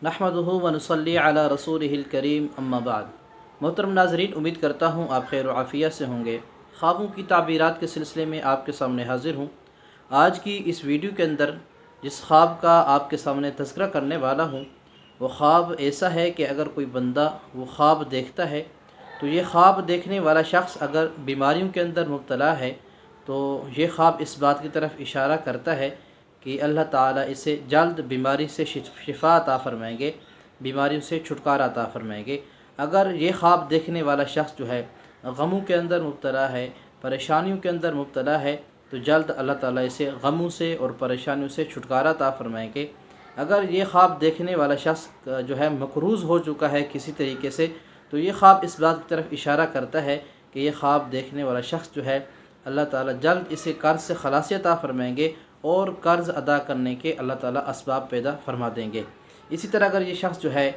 نحمدہ و نصلی علی رسولہ الکریم اما بعد۔ محترم ناظرین، امید کرتا ہوں آپ خیر و عافیت سے ہوں گے۔ خوابوں کی تعبیرات کے سلسلے میں آپ کے سامنے حاضر ہوں۔ آج کی اس ویڈیو کے اندر جس خواب کا آپ کے سامنے تذکرہ کرنے والا ہوں وہ خواب ایسا ہے کہ اگر کوئی بندہ وہ خواب دیکھتا ہے تو یہ خواب دیکھنے والا شخص اگر بیماریوں کے اندر مبتلا ہے تو یہ خواب اس بات کی طرف اشارہ کرتا ہے کہ اللہ تعالیٰ اسے جلد بیماری سے شفا عطا فرمائیں گے، بیماریوں سے چھٹکارا عطا فرمائیں گے۔ اگر یہ خواب دیکھنے والا شخص جو ہے غموں کے اندر مبتلا ہے، پریشانیوں کے اندر مبتلا ہے تو جلد اللہ تعالیٰ اسے غموں سے اور پریشانیوں سے چھٹکارا عطا فرمائیں گے۔ اگر یہ خواب دیکھنے والا شخص جو ہے مقروض ہو چکا ہے کسی طریقے سے تو یہ خواب اس بات کی طرف اشارہ کرتا ہے کہ یہ خواب دیکھنے والا شخص جو ہے اللہ تعالیٰ جلد اسے قرض سے خلاصی عطا فرمائیں گے اور قرض ادا کرنے کے اللہ تعالیٰ اسباب پیدا فرما دیں گے۔ اسی طرح اگر یہ شخص جو ہے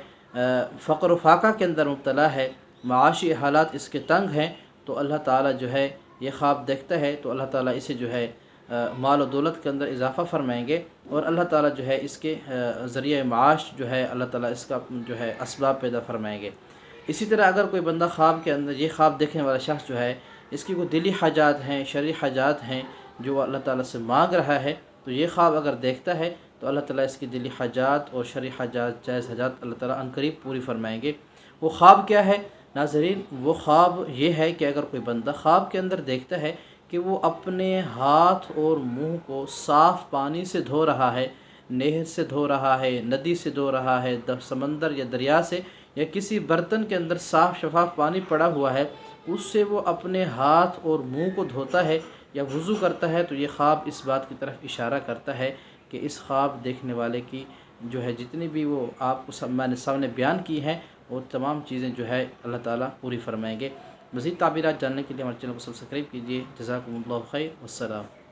فقر و فاقہ کے اندر مبتلا ہے، معاشی حالات اس کے تنگ ہیں تو اللہ تعالیٰ جو ہے یہ خواب دیکھتا ہے تو اللہ تعالیٰ اسے جو ہے مال و دولت کے اندر اضافہ فرمائیں گے اور اللہ تعالیٰ جو ہے اس کے ذریعہ معاش جو ہے اللہ تعالیٰ اس کا جو ہے اسباب پیدا فرمائیں گے۔ اسی طرح اگر کوئی بندہ خواب کے اندر یہ خواب دیکھنے والا شخص جو ہے اس کی کوئی دلی حاجات ہیں، شرعی حاجات ہیں جو اللہ تعالیٰ سے مانگ رہا ہے تو یہ خواب اگر دیکھتا ہے تو اللہ تعالیٰ اس کی دلی حاجات اور شرعی حاجات، جائز حاجات اللہ تعالیٰ عنقریب پوری فرمائیں گے۔ وہ خواب کیا ہے ناظرین؟ وہ خواب یہ ہے کہ اگر کوئی بندہ خواب کے اندر دیکھتا ہے کہ وہ اپنے ہاتھ اور منہ کو صاف پانی سے دھو رہا ہے، نہر سے دھو رہا ہے، ندی سے دھو رہا ہے، سمندر یا دریا سے یا کسی برتن کے اندر صاف شفاف پانی پڑا ہوا ہے اس سے وہ اپنے ہاتھ اور منہ کو دھوتا ہے یا وضو کرتا ہے تو یہ خواب اس بات کی طرف اشارہ کرتا ہے کہ اس خواب دیکھنے والے کی جو ہے جتنی بھی وہ آپ کو میں نے سامنے بیان کی ہیں وہ تمام چیزیں جو ہے اللہ تعالیٰ پوری فرمائیں گے۔ مزید تعبیرات جاننے کے لیے ہمارے چینل کو سبسکرائب کیجیے۔ جزاکم اللہ خیر، والسلام۔